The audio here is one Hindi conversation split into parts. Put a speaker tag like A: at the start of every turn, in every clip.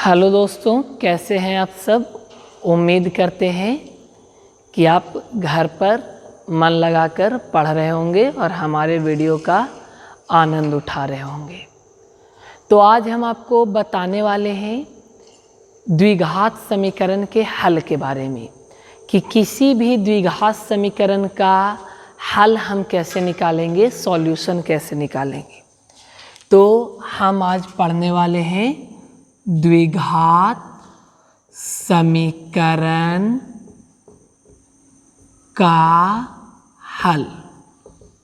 A: हेलो दोस्तों, कैसे हैं आप सब। उम्मीद करते हैं कि आप घर पर मन लगाकर पढ़ रहे होंगे और हमारे वीडियो का आनंद उठा रहे होंगे। तो आज हम आपको बताने वाले हैं द्विघात समीकरण के हल के बारे में कि किसी भी द्विघात समीकरण का हल हम कैसे निकालेंगे, सॉल्यूशन कैसे निकालेंगे। तो हम आज पढ़ने वाले हैं द्विघात समीकरण का हल।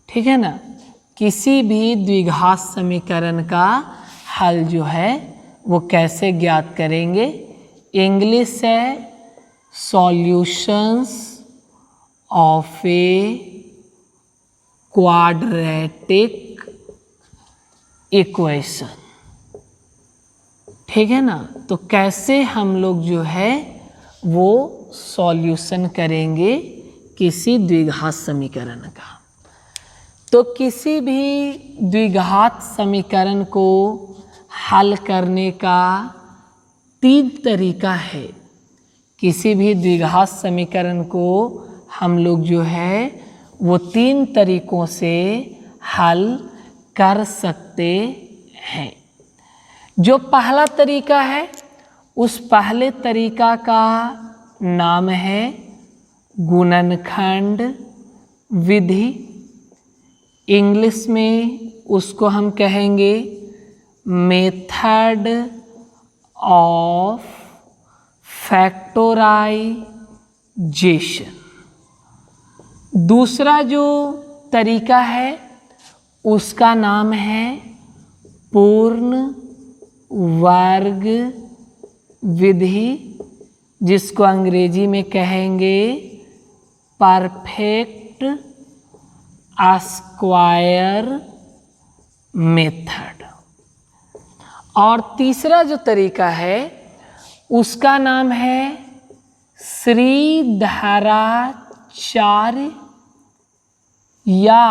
A: ठीक है ना। किसी भी द्विघात समीकरण का हल जो है वो कैसे ज्ञात करेंगे। इंग्लिश है solutions of a quadratic equation. ठीक है ना। तो कैसे हम लोग जो है वो सॉल्यूशन करेंगे किसी द्विघात समीकरण का। तो किसी भी द्विघात समीकरण को हल करने का 3 तरीका है। किसी भी द्विघात समीकरण को हम लोग जो है वो 3 तरीकों से हल कर सकते हैं। जो पहला तरीका है उस पहले तरीका का नाम है गुणनखंड विधि। इंग्लिश में उसको हम कहेंगे मेथड ऑफ फैक्टराइजेशन। दूसरा जो तरीका है उसका नाम है पूर्ण वर्ग विधि, जिसको अंग्रेजी में कहेंगे परफेक्ट स्क्वायर मेथड। और तीसरा जो तरीका है उसका नाम है श्रीधराचार्य या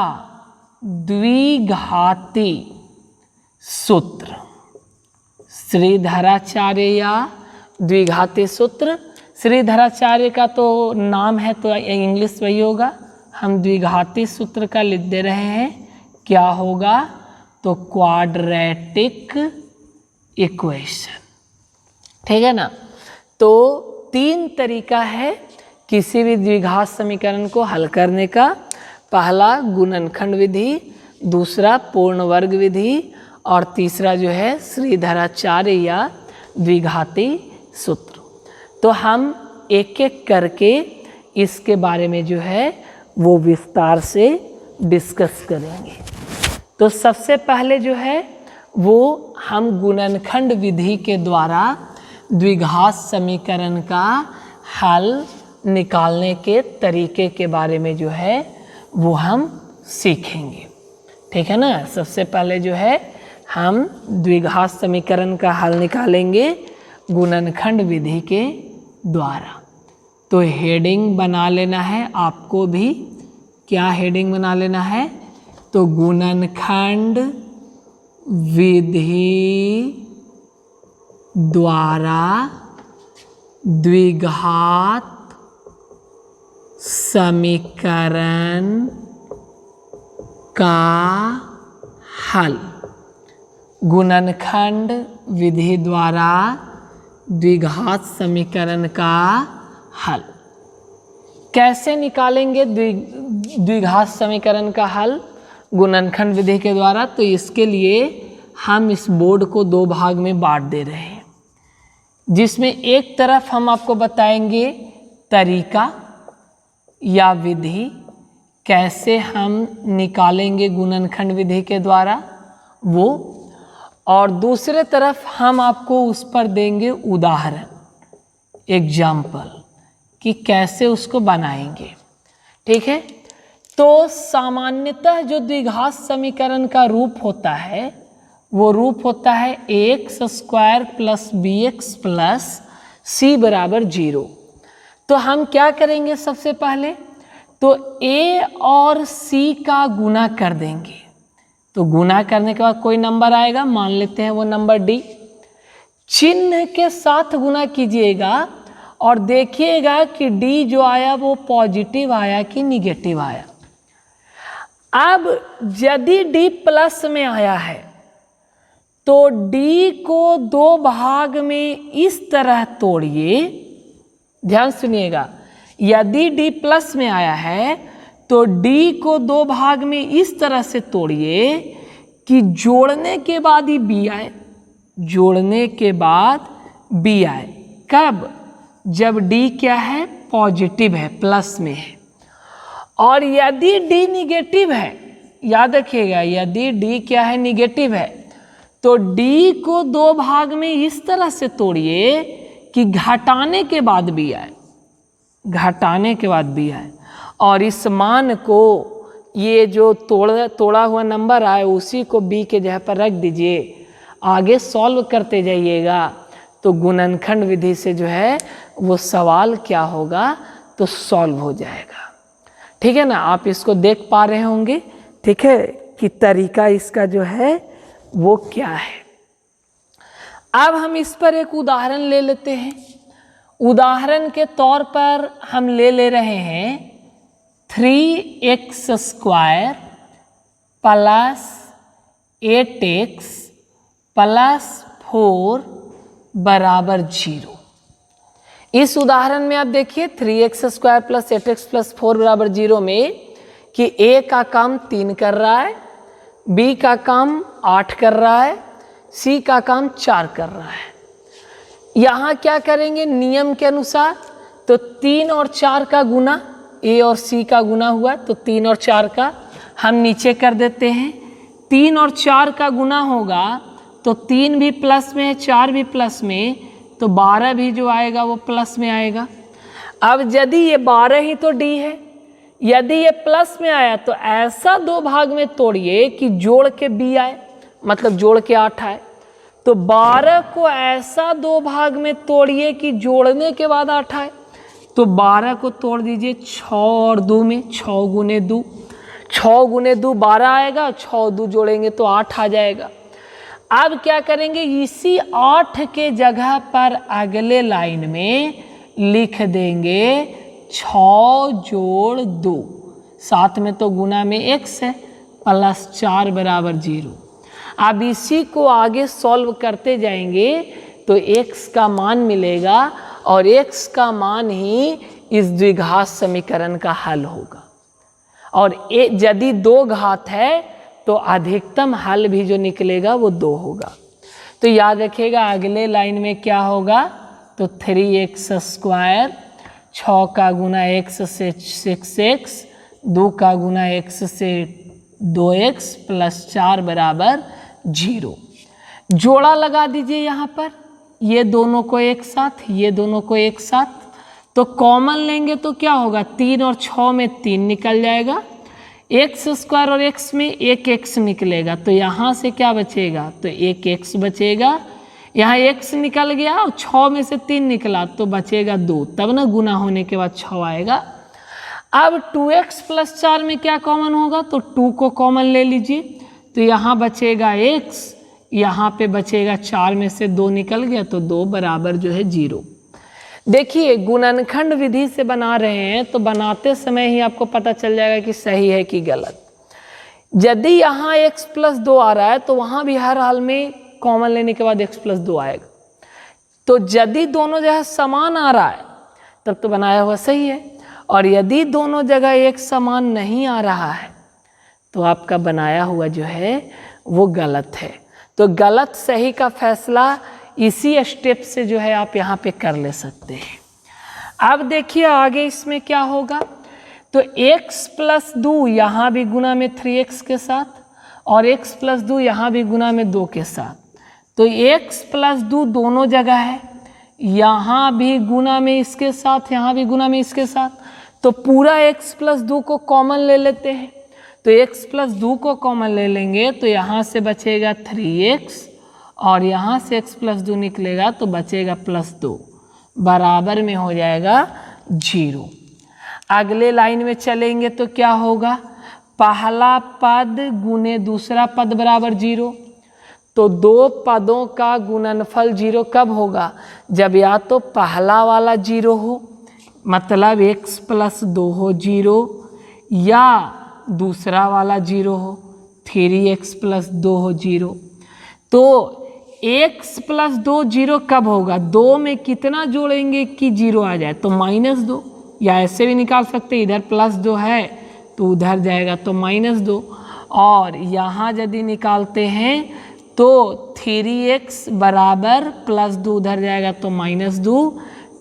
A: द्विघाती सूत्र। श्रीधराचार्य या द्विघाती सूत्र। श्रीधराचार्य का तो नाम है तो इंग्लिश वही होगा। हम द्विघाती सूत्र का लिख दे रहे हैं, क्या होगा तो क्वाड्रेटिक इक्वेशन। ठीक है ना। तो 3 तरीका है किसी भी द्विघात समीकरण को हल करने का। पहला गुणनखंड विधि, दूसरा पूर्ण वर्ग विधि और तीसरा जो है श्रीधराचार्य या द्विघाती सूत्र। तो हम एक एक करके इसके बारे में जो है वो विस्तार से डिस्कस करेंगे। तो सबसे पहले जो है वो हम गुणनखंड विधि के द्वारा द्विघात समीकरण का हल निकालने के तरीके के बारे में जो है वो हम सीखेंगे। ठीक है ना। सबसे पहले जो है हम द्विघात समीकरण का हल निकालेंगे गुणनखंड विधि के द्वारा। तो हेडिंग बना लेना है आपको भी। क्या हेडिंग बना लेना है तो गुणनखंड विधि द्वारा द्विघात समीकरण का हल। गुणनखंड विधि द्वारा द्विघात समीकरण का हल कैसे निकालेंगे द्विघात समीकरण का हल गुणनखंड विधि के द्वारा। तो इसके लिए हम इस बोर्ड को 2 भाग में बांट दे रहे हैं, जिसमें एक तरफ हम आपको बताएंगे तरीका या विधि कैसे हम निकालेंगे गुणनखंड विधि के द्वारा वो, और दूसरे तरफ हम आपको उस पर देंगे उदाहरण, एग्जाम्पल, कि कैसे उसको बनाएंगे। ठीक है। तो सामान्यतः जो द्विघात समीकरण का रूप होता है वो रूप होता है ax² + bx + c = 0। तो हम क्या करेंगे सबसे पहले तो a और c का गुना कर देंगे। तो गुना करने के बाद कोई नंबर आएगा, मान लेते हैं वो नंबर d। चिन्ह के साथ गुना कीजिएगा और देखिएगा कि डी जो आया वो पॉजिटिव आया कि निगेटिव आया। अब यदि डी प्लस में आया है तो डी को दो भाग में इस तरह तोड़िए, ध्यान सुनिएगा, यदि डी प्लस में आया है तो डी को दो भाग में इस तरह से तोड़िए कि जोड़ने के बाद ही बी आए, जोड़ने के बाद बी आए। कब? जब डी क्या है? पॉजिटिव है, प्लस में है। और यदि डी निगेटिव है, याद रखिएगा, यदि डी क्या है? निगेटिव है, तो डी को दो भाग में इस तरह से तोड़िए कि घटाने के बाद बी आए, घटाने के बाद बी आए। और इस मान को, ये जो तोड़ा हुआ नंबर आए, उसी को बी के जगह पर रख दीजिए। आगे सॉल्व करते जाइएगा तो गुणनखंड विधि से जो है वो सवाल क्या होगा तो सॉल्व हो जाएगा। ठीक है ना? आप इसको देख पा रहे होंगे, ठीक है, कि तरीका इसका जो है वो क्या है। अब हम इस पर एक उदाहरण ले लेते हैं। उदाहरण के तौर पर हम ले रहे हैं 3x² प्लस 8x प्लस 4 बराबर 0। इस उदाहरण में आप देखिए 3x² प्लस 8x प्लस 4 बराबर 0 में कि a का काम 3 कर रहा है, b का काम 8 कर रहा है, c का काम 4 कर रहा है। यहाँ क्या करेंगे नियम के अनुसार? तो 3 और 4 का गुना, a और c का गुना हुआ तो 3 और 4 का हम नीचे कर देते हैं। 3 और 4 का गुना होगा तो 3 भी प्लस में है, 4 भी प्लस में, तो 12 भी जो आएगा वो प्लस में आएगा। अब यदि ये 12 ही तो डी है, यदि ये प्लस में आया तो ऐसा दो भाग में तोड़िए कि जोड़ के बी आए, मतलब जोड़ के 8 आए। तो 12 को ऐसा दो भाग में तोड़िए कि जोड़ने के बाद 8 आए। तो 12 को तोड़ दीजिए 6 और 2 में, 6 गुने 2, 6 गुने 2 12 आएगा, 6 2 जोड़ेंगे तो 8 आ जाएगा। अब क्या करेंगे, इसी 8 के जगह पर अगले लाइन में लिख देंगे 6 जोड़ 2, साथ में तो गुना में x है, प्लस 4 बराबर 0। अब इसी को आगे सॉल्व करते जाएंगे तो x का मान मिलेगा और x का मान ही इस द्विघात समीकरण का हल होगा। और यदि 2 घात है तो अधिकतम हल भी जो निकलेगा वो 2 होगा। तो याद रखिएगा अगले लाइन में क्या होगा, तो 3x², 6 का गुना x से 6x, 2 का गुना x से 2x प्लस 4 बराबर 0। जोड़ा लगा दीजिए यहाँ पर, ये दोनों को एक साथ, ये दोनों को एक साथ, तो कॉमन लेंगे तो क्या होगा, 3 और 6 में 3 निकल जाएगा, x² और x में 1x निकलेगा, तो यहाँ से क्या बचेगा, तो 1x बचेगा। यहाँ x निकल गया और 6 में से 3 निकला तो बचेगा 2, तब ना गुना होने के बाद 6 आएगा। अब 2x प्लस 4 में क्या कॉमन होगा, तो 2 को कॉमन ले लीजिए, तो यहाँ बचेगा x, यहाँ पे बचेगा 4 में से 2 निकल गया तो 2 बराबर जो है 0। देखिए गुणनखंड विधि से बना रहे हैं तो बनाते समय ही आपको पता चल जाएगा कि सही है कि गलत। यदि यहाँ x प्लस 2 आ रहा है तो वहाँ भी हर हाल में कॉमन लेने के बाद x प्लस 2 आएगा। तो यदि दोनों जगह समान आ रहा है तब तो बनाया हुआ सही है, और यदि दोनों जगह एक समान नहीं आ रहा है तो आपका बनाया हुआ जो है वो गलत है। तो गलत सही का फैसला इसी स्टेप से जो है आप यहाँ पे कर ले सकते हैं। अब देखिए आगे इसमें क्या होगा, तो x प्लस 2 यहाँ भी गुना में 3x के साथ और x प्लस 2 यहाँ भी गुना में 2 के साथ, तो x प्लस 2 दोनों जगह है, यहाँ भी गुना में इसके साथ, यहाँ भी गुना में इसके साथ, तो पूरा x प्लस 2 को कॉमन ले लेते हैं। तो x प्लस 2 को कॉमन ले लेंगे तो यहाँ से बचेगा 3x और यहाँ से x प्लस 2 निकलेगा तो बचेगा प्लस 2, बराबर में हो जाएगा 0। अगले लाइन में चलेंगे तो क्या होगा, पहला पद गुने दूसरा पद बराबर 0, तो दो पदों का गुणनफल 0 कब होगा? जब या तो पहला वाला 0 हो, मतलब x + 2 हो 0, या दूसरा वाला 0 हो 3x + 2 हो 0। तो x + 2 0 कब होगा? 2 में कितना जोड़ेंगे कि 0 आ जाए? तो -2, या ऐसे भी निकाल सकते, इधर +2 है तो उधर जाएगा तो -2। और यहाँ यदि निकालते हैं तो 3x बराबर +2 उधर जाएगा तो -2,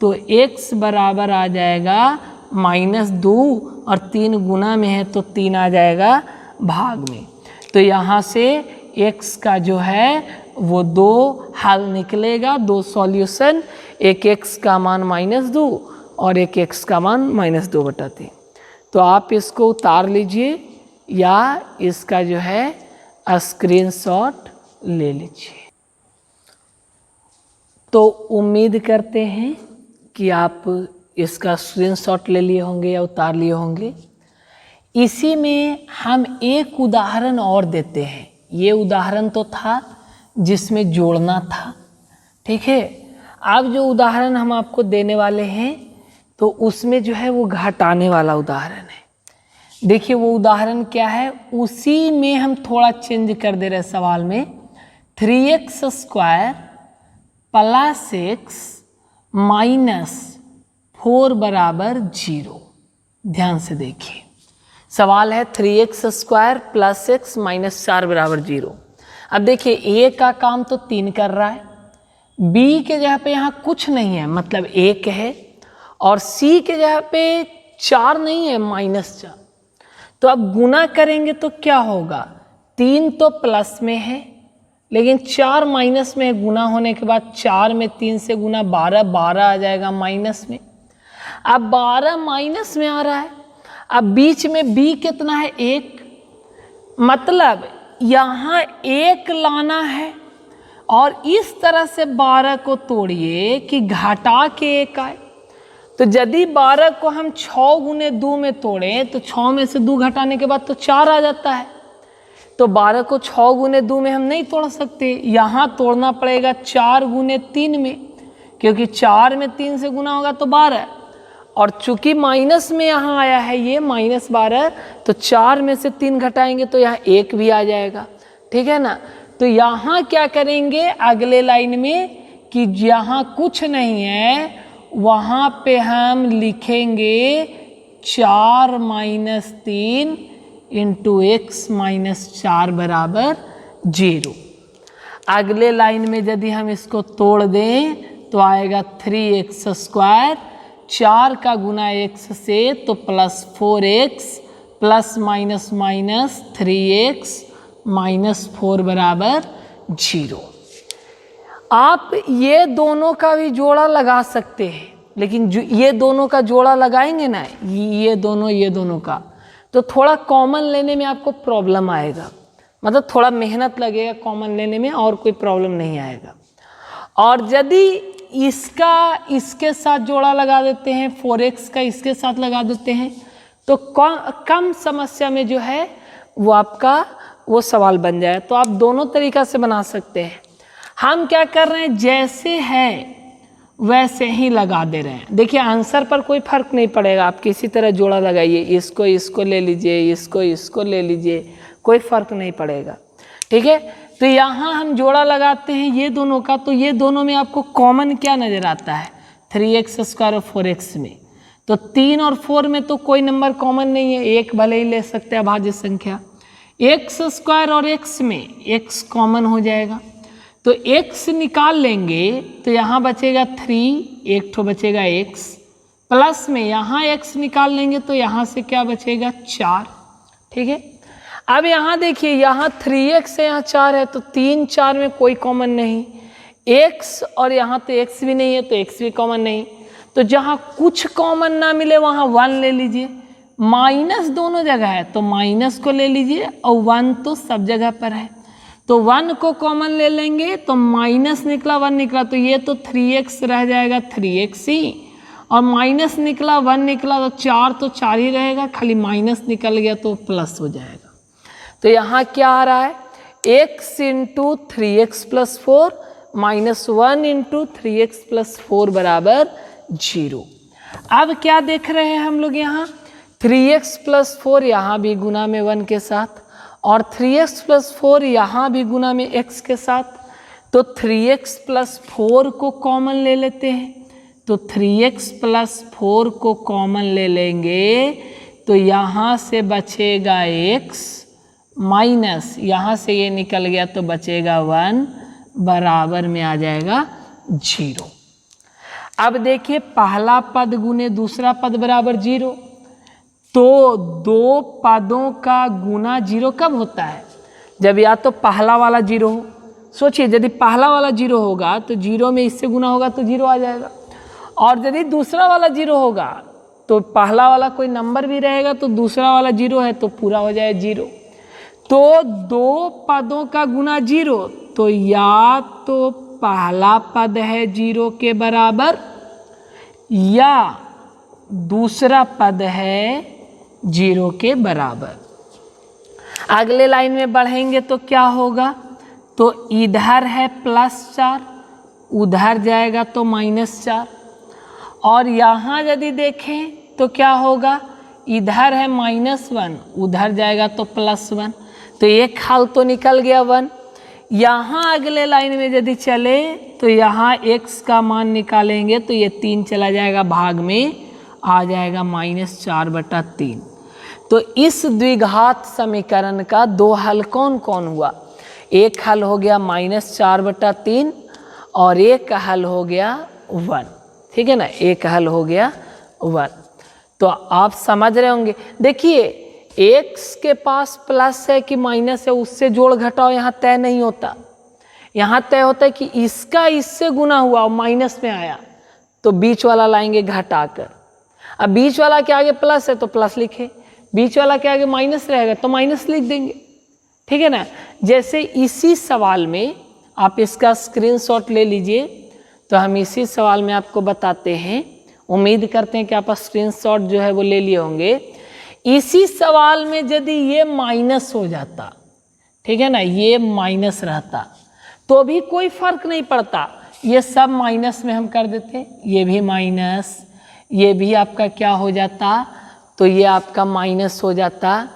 A: तो x बराबर आ जाएगा -2, और 3 गुना में है तो 3 आ जाएगा भाग में। तो यहाँ से x का जो है वो 2 हल निकलेगा, 2 सॉल्यूशन, एक x का मान -2 और एक x का मान -2/3। तो आप इसको उतार लीजिए या इसका जो है स्क्रीनशॉट ले लीजिए। तो उम्मीद करते हैं कि आप इसका स्क्रीनशॉट ले लिए होंगे या उतार लिए होंगे। इसी में हम एक उदाहरण और देते हैं। ये उदाहरण तो था जिसमें जोड़ना था, ठीक है। अब जो उदाहरण हम आपको देने वाले हैं तो उसमें जो है वो घटाने वाला उदाहरण है। देखिए वो उदाहरण क्या है, उसी में हम थोड़ा चेंज कर दे रहे हैं सवाल में। 3x² + x - 4 बराबर 0। ध्यान से देखिए, सवाल है 3x² + x - 4 बराबर 0। अब देखिए a का काम तो 3 कर रहा है, b के जगह पे यहाँ कुछ नहीं है मतलब 1 है, और c के जगह पे 4 नहीं है -4। तो अब गुना करेंगे तो क्या होगा? 3 तो प्लस में है लेकिन 4 माइनस में है। गुना होने के बाद 4 में 3 से गुना 12, 12 आ जाएगा माइनस में। अब 12 माइनस में आ रहा है, अब बीच में b कितना है? 1, मतलब यहाँ 1 लाना है और इस तरह से 12 को तोड़िए कि घटा के 1 आए। तो यदि 12 को हम 6 गुने 2 में तोड़ें तो 6 में से 2 घटाने के बाद तो 4 आ जाता है। तो 12 को 6 गुने 2 में हम नहीं तोड़ सकते, यहाँ तोड़ना पड़ेगा 4 गुने 3 में, क्योंकि 4 में 3 से गुना होगा तो 12, और चूंकि माइनस में यहाँ आया है ये -12, तो 4 में से 3 घटाएंगे तो यहाँ 1 भी आ जाएगा, ठीक है ना। तो यहाँ क्या करेंगे अगले लाइन में कि जहाँ कुछ नहीं है वहाँ पे हम लिखेंगे 4 - 3 × x - 4 बराबर 0। अगले लाइन में यदि हम इसको तोड़ दें तो आएगा 3x², 4 का गुना x से तो +4x ± 3x -4 बराबर 0। आप ये दोनों का भी जोड़ा लगा सकते हैं, लेकिन जो ये दोनों का जोड़ा लगाएंगे ना, ये दोनों का, तो थोड़ा कॉमन लेने में आपको प्रॉब्लम आएगा, मतलब थोड़ा मेहनत लगेगा कॉमन लेने में, और कोई प्रॉब्लम नहीं आएगा। और यदि इसका इसके साथ जोड़ा लगा देते हैं, 4x का इसके साथ लगा देते हैं, तो कम समस्या में जो है वो आपका वो सवाल बन जाए। तो आप दोनों तरीका से बना सकते हैं। हम क्या कर रहे हैं, जैसे है वैसे ही लगा दे रहे हैं। देखिए आंसर पर कोई फर्क नहीं पड़ेगा, आप किसी तरह जोड़ा लगाइए, इसको ले लीजिए, इसको ले लीजिए, कोई फर्क नहीं पड़ेगा, ठीक है। तो यहाँ हम जोड़ा लगाते हैं ये दोनों का, तो ये दोनों में आपको कॉमन क्या नज़र आता है? 3x² और 4x में। तो 3 और 4 में तो कोई नंबर कॉमन नहीं है, एक भले ही ले सकते हैं अभाज्य संख्या। x² और x में x कॉमन हो जाएगा, तो x निकाल लेंगे तो यहाँ बचेगा 3, एक ठो बचेगा x, प्लस में यहाँ x निकाल लेंगे तो यहाँ से क्या बचेगा 4, ठीक है। अब यहाँ देखिए, यहाँ 3x है, यहाँ 4 है, तो 3, 4 में कोई कॉमन नहीं, x और यहाँ तो x भी नहीं है तो x भी कॉमन नहीं। तो जहाँ कुछ कॉमन ना मिले वहाँ 1 ले लीजिए, माइनस दोनों जगह है तो माइनस को ले लीजिए, और 1 तो सब जगह पर है तो 1 को कॉमन ले लेंगे, तो माइनस निकला 1 निकला, तो ये तो 3x रह जाएगा 3x ही, और माइनस निकला 1 निकला, तो 4 तो 4 ही रहेगा, खाली माइनस निकल गया तो प्लस हो जाएगा। तो यहाँ क्या आ रहा है, x into 3x plus 4 minus 1 into 3x plus 4 बराबर 0। अब क्या देख रहे हैं हम लोग यहाँ, 3x प्लस 4 यहाँ भी गुना में 1 के साथ और 3x प्लस 4 यहाँ भी गुना में x के साथ, तो 3x प्लस 4 को कॉमन ले लेते हैं। तो 3x प्लस 4 को कॉमन ले लेंगे तो यहाँ से बचेगा x माइनस यहाँ से ये निकल गया तो बचेगा 1 बराबर में आ जाएगा 0। अब देखिए पहला पद गुने दूसरा पद बराबर 0, तो दो पदों का गुना 0 कब होता है, जब या तो पहला वाला 0 हो। सोचिए यदि पहला वाला 0 होगा तो 0 में इससे गुना होगा तो 0 आ जाएगा, और यदि दूसरा वाला 0 होगा तो पहला वाला कोई नंबर भी रहेगा तो दूसरा वाला 0 है तो पूरा हो जाए 0। तो दो पदों का गुना 0, तो या तो पहला पद है 0 के बराबर या दूसरा पद है 0 के बराबर। अगले लाइन में बढ़ेंगे तो क्या होगा, तो इधर है +4 उधर जाएगा तो -4, और यहाँ यदि देखें तो क्या होगा, इधर है -1 उधर जाएगा तो +1, तो एक हल तो निकल गया 1। यहाँ अगले लाइन में यदि चले तो यहाँ x का मान निकालेंगे तो ये 3 चला जाएगा भाग में, आ जाएगा -4/3। तो इस द्विघात समीकरण का दो हल कौन कौन हुआ, एक हल हो गया -4/3 और एक हल हो गया 1, ठीक है ना, एक हल हो गया 1। तो आप समझ रहे होंगे, देखिए x के पास प्लस है कि माइनस है उससे जोड़ घटाओ यहाँ तय नहीं होता, यहाँ तय होता है कि इसका इससे गुना हुआ और माइनस में आया तो बीच वाला लाएंगे घटाकर। अब बीच वाला के आगे प्लस है तो प्लस लिखे, बीच वाला के आगे माइनस रहेगा तो माइनस लिख देंगे, ठीक है ना। जैसे इसी सवाल में आप इसका स्क्रीनशॉट ले लीजिए, तो हम इसी सवाल में आपको बताते हैं, उम्मीद करते हैं कि आप स्क्रीनशॉट जो है वो ले लिए होंगे। इसी सवाल में यदि ये माइनस हो जाता, ठीक है ना, ये माइनस रहता तो भी कोई फर्क नहीं पड़ता, ये सब माइनस में हम कर देते, ये भी माइनस, ये भी आपका क्या हो जाता, तो ये आपका माइनस हो जाता,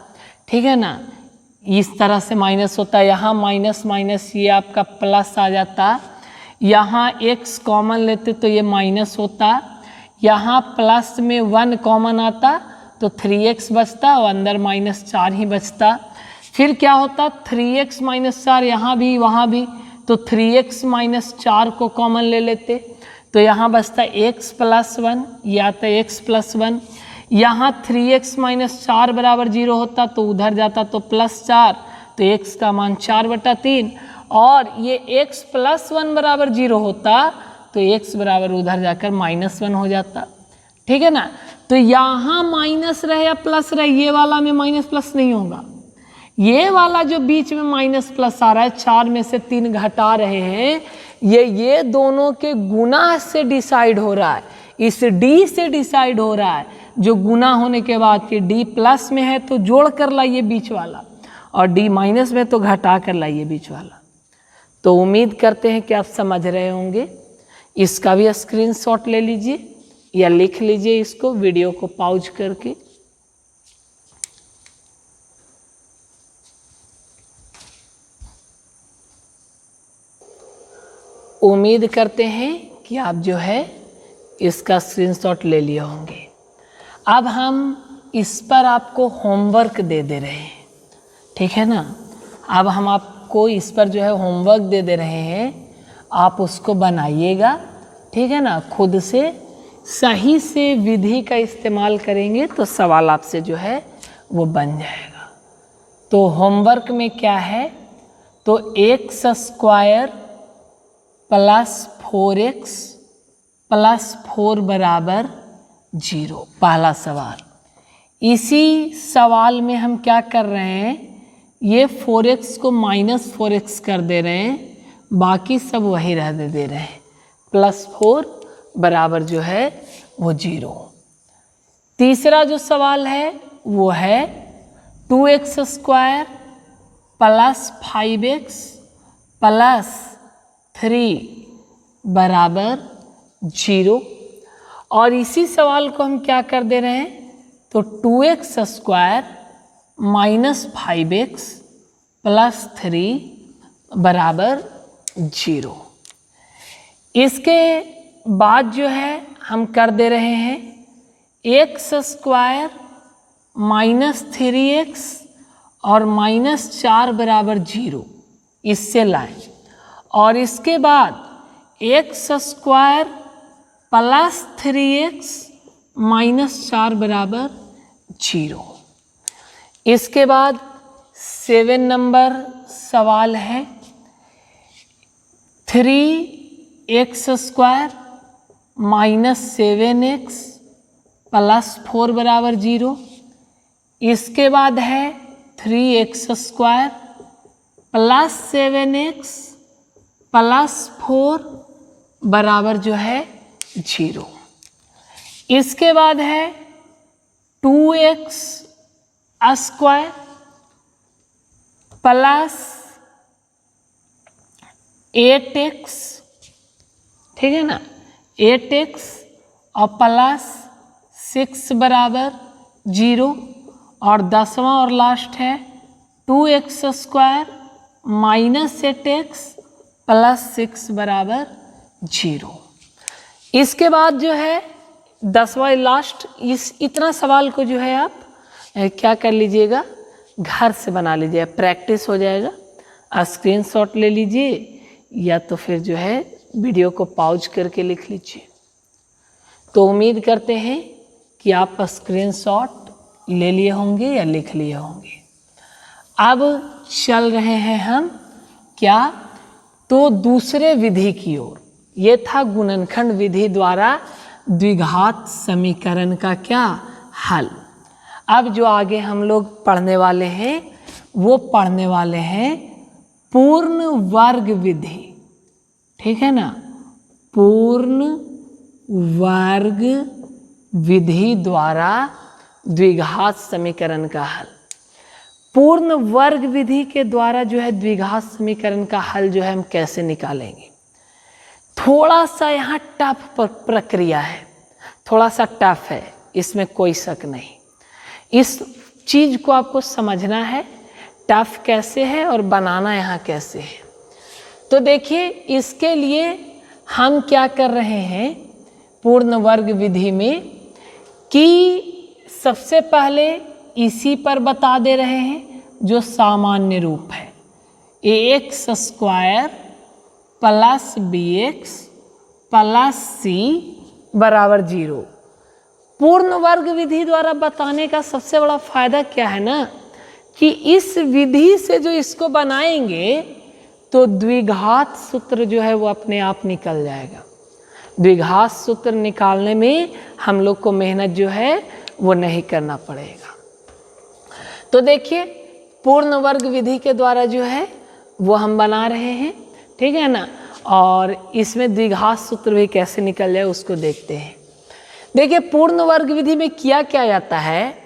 A: ठीक है ना। इस तरह से माइनस होता, यहाँ माइनस माइनस ये आपका प्लस आ जाता, यहाँ x कॉमन लेते तो ये माइनस होता, यहाँ प्लस में 1 कॉमन आता तो 3x बचता और अंदर -4 ही बचता। फिर क्या होता, 3x - 4 यहाँ भी वहाँ भी, तो 3x - 4 को कॉमन ले लेते तो यहाँ बचता x + 1, या तो x + 1, यहाँ 3x - 4 बराबर 0 होता तो उधर जाता तो +4, तो x का मान 4/3, और ये x + 1 बराबर 0 होता तो x बराबर उधर जाकर -1 हो जाता, ठीक है ना। तो यहाँ माइनस रहे या प्लस रहे, ये वाला में माइनस प्लस नहीं होगा, ये वाला जो बीच में माइनस प्लस आ रहा है, 4 में से 3 घटा रहे हैं, ये दोनों के गुना से डिसाइड हो रहा है, इस d से डिसाइड हो रहा है, जो गुना होने के बाद कि d प्लस में है तो जोड़ कर लाइए बीच वाला, और d माइनस में तो घटा कर लाइए बीच वाला। तो उम्मीद करते हैं कि आप समझ रहे होंगे। इसका भी स्क्रीनशॉट ले लीजिए या लिख लीजिए इसको वीडियो को पॉज करके। उम्मीद करते हैं कि आप जो है इसका स्क्रीनशॉट ले लिए होंगे। अब हम इस पर आपको होमवर्क दे रहे हैं, ठीक है ना। अब हम आपको इस पर जो है होमवर्क दे रहे हैं, आप उसको बनाइएगा, ठीक है ना। खुद से सही से विधि का इस्तेमाल करेंगे तो सवाल आपसे जो है वो बन जाएगा। तो होमवर्क में क्या है, तो x² + 4x + 4 बराबर 0, पहला सवाल। इसी सवाल में हम क्या कर रहे हैं, ये 4x को -4x कर दे रहे हैं, बाकी सब वही रह दे रहे हैं, +4 बराबर जो है वो 0। तीसरा जो सवाल है वो है 2x² प्लस 5x प्लस 3 बराबर 0। और इसी सवाल को हम क्या कर दे रहे हैं, तो 2x square minus 5x plus 3 बराबर 0। इसके बाद जो है हम कर दे रहे हैं x स्क्वायर माइनस 3x और माइनस 4 बराबर 0, इससे लाएं। और इसके बाद x square plus 3x minus 4 बराबर 0। इसके बाद 7 नंबर सवाल है 3x square minus 7x plus 4 बराबर 0। इसके बाद है 3x square plus 7x plus 4 बराबर जो है 0। इसके बाद है 2x स्क्वायर प्लस 8x, ठीक है ना, 8x और प्लस 6 बराबर 0। और 10वां और लास्ट है 2x square minus 8x plus 6 बराबर 0। इसके बाद जो है 10वां लास्ट, इतना सवाल को जो है आप क्या कर लीजिएगा, घर से बना लीजिए, प्रैक्टिस हो जाएगा। स्क्रीनशॉट ले लीजिए या तो फिर जो है वीडियो को पॉज करके लिख लीजिए। तो उम्मीद करते हैं कि आप स्क्रीनशॉट ले लिए होंगे या लिख लिए होंगे। अब चल रहे हैं हम क्या, तो दूसरे विधि की ओर। ये था गुणनखंड विधि द्वारा द्विघात समीकरण का क्या हल। अब जो आगे हम लोग पढ़ने वाले हैं वो पढ़ने वाले हैं पूर्ण वर्ग विधि, ठीक है ना, पूर्ण वर्ग विधि द्वारा द्विघात समीकरण का हल। पूर्ण वर्ग विधि के द्वारा जो है द्विघात समीकरण का हल जो है हम कैसे निकालेंगे। थोड़ा सा यहाँ टफ प्रक्रिया है, थोड़ा सा टफ है, इसमें कोई शक नहीं। इस चीज़ को आपको समझना है, टफ कैसे है और बनाना यहाँ कैसे है। तो देखिए इसके लिए हम क्या कर रहे हैं पूर्ण वर्ग विधि में, कि सबसे पहले इसी पर बता दे रहे हैं जो सामान्य रूप है, ax square plus bx plus c बराबर 0। पूर्ण वर्ग विधि द्वारा बताने का सबसे बड़ा फायदा क्या है ना, कि इस विधि से जो इसको बनाएंगे तो द्विघात सूत्र जो है वो अपने आप निकल जाएगा। द्विघात सूत्र निकालने में हम लोग को मेहनत जो है वो नहीं करना पड़ेगा। तो देखिए पूर्ण वर्ग विधि के द्वारा जो है वो हम बना रहे हैं, ठीक है ना, और इसमें द्विघात सूत्र भी कैसे निकल जाए उसको देखते हैं। देखिए पूर्ण वर्ग विधि में किया क्या जाता है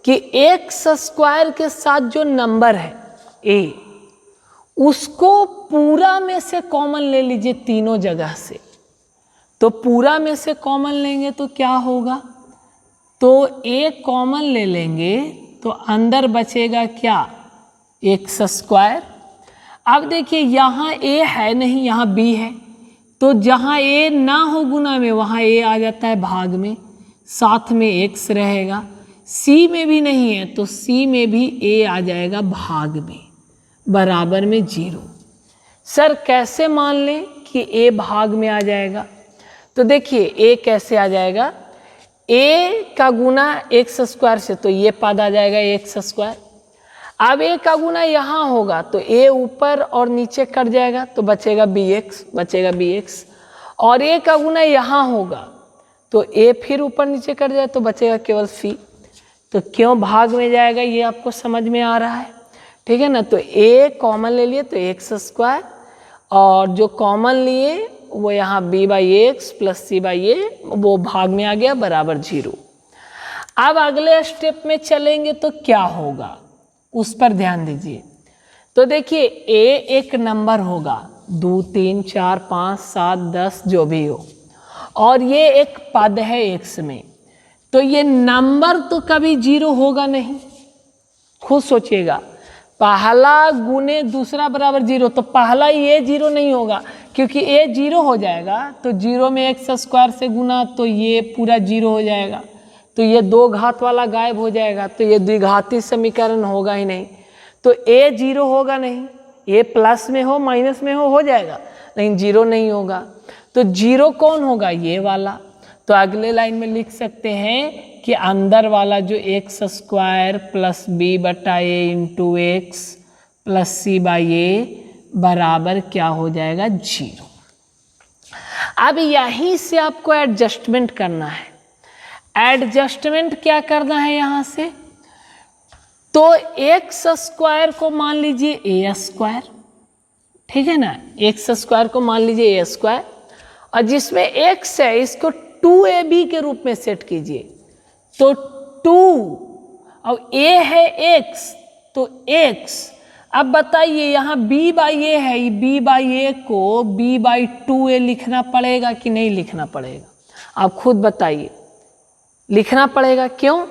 A: कि एक्स स्क्वायर के साथ जो नंबर है a, उसको पूरा में से कॉमन ले लीजिए तीनों जगह से। तो पूरा में से कॉमन लेंगे तो क्या होगा, तो a कॉमन ले लेंगे तो अंदर बचेगा क्या, एक्स स्क्वायर। अब देखिए यहाँ a है नहीं, यहाँ b है, तो जहाँ a ना हो गुना में वहाँ a आ जाता है भाग में, साथ में x रहेगा। c में भी नहीं है तो c में भी a आ जाएगा भाग में, बराबर में 0। सर कैसे मान लें कि a भाग में आ जाएगा, तो देखिए a कैसे आ जाएगा, a का गुना एक्स स्क्वायर से तो ये पद आ जाएगा एक्स स्क्वायर। अब a का गुना यहाँ होगा तो a ऊपर और नीचे कट जाएगा तो बचेगा bx, और a का गुना यहाँ होगा तो a फिर ऊपर नीचे कट जाए तो बचेगा केवल c। तो क्यों भाग में जाएगा ये आपको समझ में आ रहा है, ठीक है ना। तो a कॉमन ले लिए तो एक्स स्क्वायर, और जो कॉमन लिए वो यहाँ b/x प्लस c/a वो भाग में आ गया बराबर 0। अब अगले स्टेप में चलेंगे तो क्या होगा उस पर ध्यान दीजिए। तो देखिए ए एक नंबर होगा, 2 3 4 5 7 10 जो भी हो, और ये एक पद है x में, तो ये नंबर तो कभी जीरो होगा नहीं। खुद सोचिएगा, पहला गुने दूसरा बराबर जीरो, तो पहला ये जीरो नहीं होगा, क्योंकि ए जीरो हो जाएगा तो जीरो में एक्स स्क्वायर से गुना तो ये पूरा जीरो हो जाएगा, तो ये दो घात वाला गायब हो जाएगा, तो ये द्विघाती समीकरण होगा ही नहीं। तो ए जीरो होगा नहीं, ए प्लस में हो माइनस में हो जाएगा, लेकिन जीरो नहीं होगा। तो जीरो कौन होगा? ये वाला। तो अगले लाइन में लिख सकते हैं कि अंदर वाला जो एक्स स्क्वायर प्लस बी बटा A into X plus C by A बराबर क्या हो जाएगा? जीरो। अब यहीं से आपको एडजस्टमेंट करना है। एडजस्टमेंट क्या करना है यहाँ से? तो एक्स स्क्वायर को मान लीजिए ए स्क्वायर, ठीक है ना, एक्स स्क्वायर को मान लीजिए ए स्क्वायर, और जिसमें एक्स है इसको 2ab के रूप में सेट कीजिए, तो 2, अब a है x तो x। अब बताइए यहाँ b बाई ए है, b बाई ए को b बाई 2a लिखना पड़ेगा कि नहीं लिखना पड़ेगा? आप खुद बताइए। लिखना पड़ेगा। क्यों?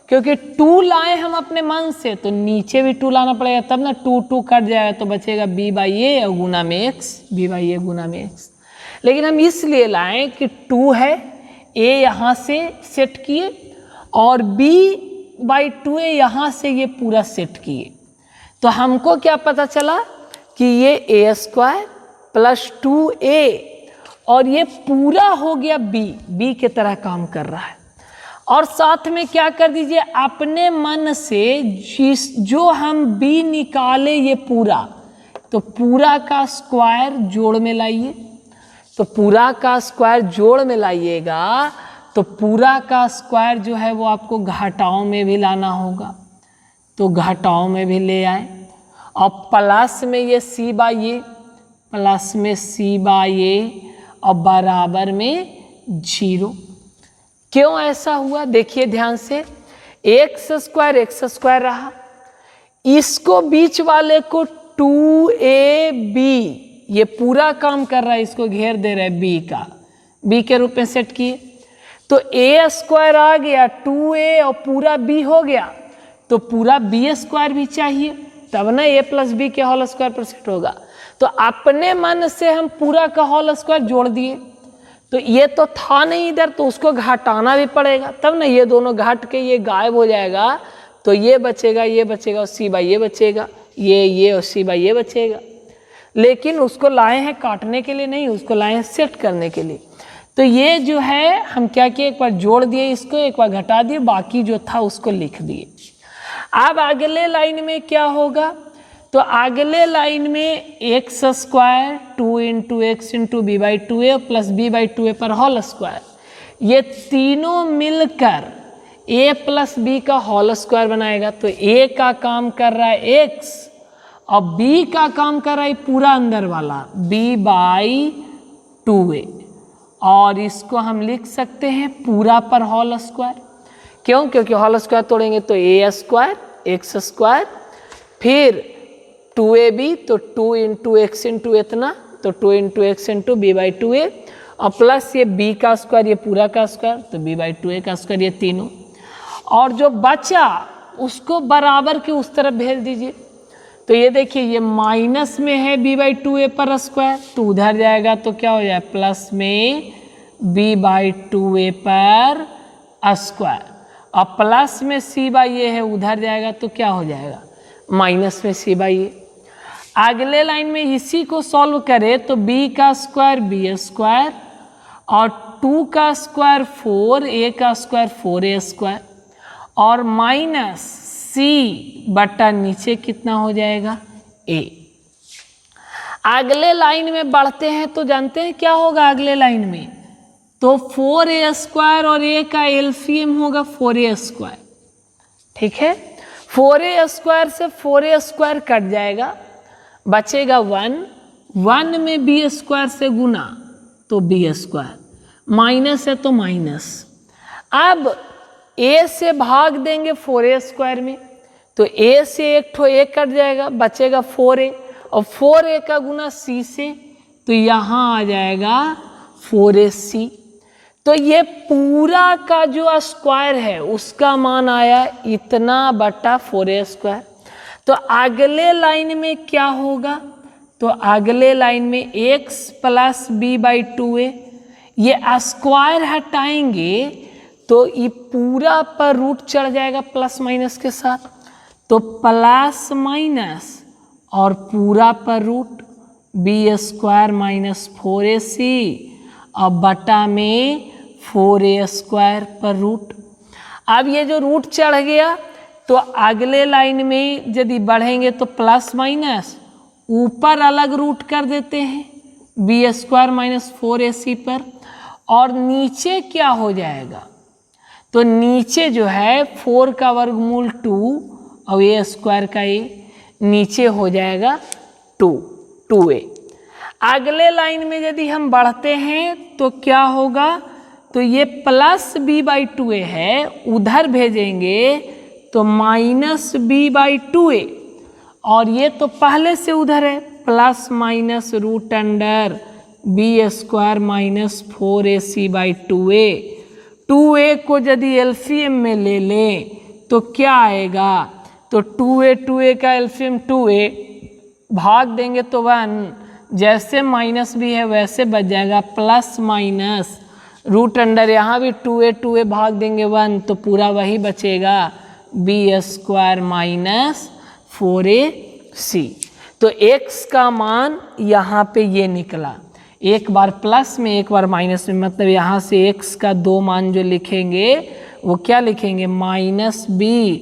A: क्योंकि 2 लाए हम अपने मन से, तो नीचे भी 2 लाना पड़ेगा, तब ना 2 2 कट जाएगा तो बचेगा b बाई ए और गुना में x, b बाई ए गुना में x। लेकिन हम इसलिए लाएं कि 2 है, a यहाँ से सेट किए और b बाई 2a यहाँ से ये पूरा सेट किए, तो हमको क्या पता चला कि ये a स्क्वायर प्लस 2a और ये पूरा हो गया b के तरह काम कर रहा है। और साथ में क्या कर दीजिए, अपने मन से जो हम b निकाले ये पूरा, तो पूरा का स्क्वायर जोड़ में लाइए, तो पूरा का स्क्वायर जोड़ में लाइएगा तो पूरा का स्क्वायर जो है वो आपको घटाओं में भी लाना होगा, तो घटाओं में भी ले आए, और प्लस में ये c बाई ए, प्लस में c बाई ए और बराबर में 0। क्यों ऐसा हुआ? देखिए ध्यान से, एक्स स्क्वायर रहा, इसको बीच वाले को 2ab, ये पूरा काम कर रहा है, इसको घेर दे रहा है b के रूप में सेट किए, तो a स्क्वायर आ गया, 2a और पूरा b हो गया, तो पूरा b स्क्वायर भी चाहिए, तब ना a प्लस बी के होल स्क्वायर पर सेट होगा। तो अपने मन से हम पूरा का होल स्क्वायर जोड़ दिए, तो ये तो था नहीं इधर, तो उसको घटाना भी पड़ेगा, तब ना ये दोनों घट के ये गायब हो जाएगा, तो ये बचेगा और c बाई ये बचेगा, ये और c बाई ये बचेगा। लेकिन उसको लाए हैं काटने के लिए नहीं, उसको लाए हैं सेट करने के लिए। तो ये जो है हम क्या किए, एक बार जोड़ दिए इसको, एक बार घटा दिए, बाकी जो था उसको लिख दिए। अब अगले लाइन में क्या होगा? तो अगले लाइन में x square 2 into x into b by 2a plus b by 2a पर होल स्क्वायर, ये तीनों मिलकर a प्लस बी का होल स्क्वायर बनाएगा। तो a का काम कर रहा है x और b का काम कर रहा है पूरा अंदर वाला b बाई 2a, और इसको हम लिख सकते हैं पूरा पर होल स्क्वायर। क्यों? क्योंकि होल स्क्वायर तोड़ेंगे तो a स्क्वायर एक्स स्क्वायर, फिर 2ab तो 2 इंटू एक्स इंटू इतना, तो 2 into x into b by 2a, और प्लस ये b का स्क्वायर, ये पूरा का स्क्वायर, तो b बाई 2a का स्क्वायर, ये तीनों। और जो बचा उसको बराबर के उस तरफ भेज दीजिए। तो ये देखिए ये माइनस में है b बाई 2a पर स्क्वायर, तो उधर जाएगा तो क्या हो जाए, प्लस में b बाई 2a पर स्क्वायर, और प्लस में c बाई ए है, उधर जाएगा तो क्या हो जाएगा, माइनस में c बाई ए। अगले लाइन में इसी को सॉल्व करें तो b का स्क्वायर b स्क्वायर और 2 का स्क्वायर 4, a का स्क्वायर 4a स्क्वायर, और माइनस c बटा नीचे कितना हो जाएगा, a। अगले लाइन में बढ़ते हैं तो जानते हैं क्या होगा अगले लाइन में, तो 4a स्क्वायर और a का एलसीएम होगा 4a स्क्वायर, ठीक है। 4a स्क्वायर से 4a स्क्वायर कट जाएगा, बचेगा 1 में b स्क्वायर से गुना तो b स्क्वायर, माइनस है तो माइनस। अब a से भाग देंगे 4a स्क्वायर में, तो ए से एक ठो ए कट जाएगा, बचेगा 4a, और 4a का गुना c से, तो यहाँ आ जाएगा 4ac। तो ये पूरा का जो स्क्वायर है उसका मान आया इतना बटा 4a²। तो अगले लाइन में क्या होगा, तो अगले लाइन में x प्लस b/2a, ये स्क्वायर हटाएंगे तो ये पूरा पर रूट चढ़ जाएगा प्लस माइनस के साथ, तो प्लस माइनस और पूरा पर रूट b² - 4ac और बटा में 4a² पर रूट। अब ये जो रूट चढ़ गया तो अगले लाइन में यदि बढ़ेंगे तो प्लस माइनस ऊपर अलग रूट कर देते हैं b² - 4ac पर, और नीचे क्या हो जाएगा, तो नीचे जो है 4 का वर्गमूल 2 और a² का a, नीचे हो जाएगा 2a। अगले लाइन में यदि हम बढ़ते हैं तो क्या होगा, तो ये प्लस b/2a है, उधर भेजेंगे तो माइनस b/2a, और ये तो पहले से उधर है plus minus root under b² - 4ac/2a। 2a को यदि एलसीएम में ले लें तो क्या आएगा, तो 2a का एलसीएम 2a, भाग देंगे तो 1, जैसे माइनस भी है वैसे बच जाएगा, प्लस माइनस रूट अंडर, यहाँ भी 2a भाग देंगे 1, तो पूरा वही बचेगा b² - 4ac। तो x का मान यहाँ पे ये निकला, एक बार प्लस में एक बार माइनस में, मतलब यहाँ से x का 2 मान जो लिखेंगे वो क्या लिखेंगे, -b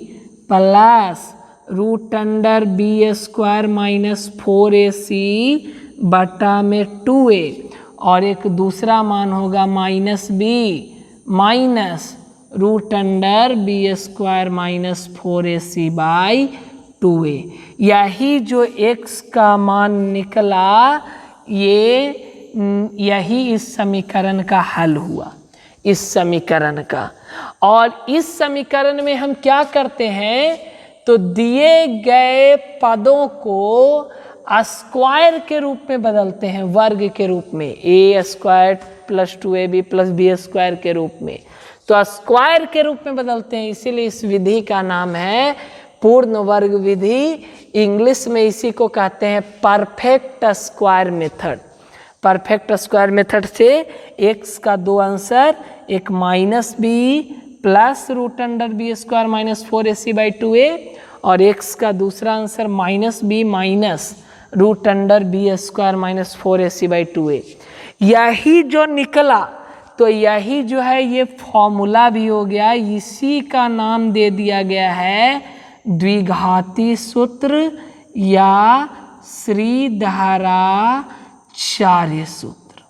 A: plus root under b² - 4ac बटा में 2a, और एक दूसरा मान होगा -b minus root under b² - 4ac/2a। यही जो x का मान निकला यही इस समीकरण का हल हुआ, इस समीकरण का। और इस समीकरण में हम क्या करते हैं, तो दिए गए पदों को स्क्वायर के रूप में बदलते हैं, वर्ग के रूप में, a² + 2ab + b² के रूप में, तो स्क्वायर के रूप में बदलते हैं। इसीलिए इस विधि का नाम है पूर्ण वर्ग विधि। इंग्लिश में इसी को कहते हैं perfect square method. Perfect square method से x का 2 आंसर, एक -b plus root under b² - 4ac/2a, और x का दूसरा answer -b minus root under b² - 4ac/2a। यही जो निकला तो यही जो है ये फॉर्मूला भी हो गया, इसी का नाम दे दिया गया है द्विघाती सूत्र या श्रीधराचार्य सूत्र।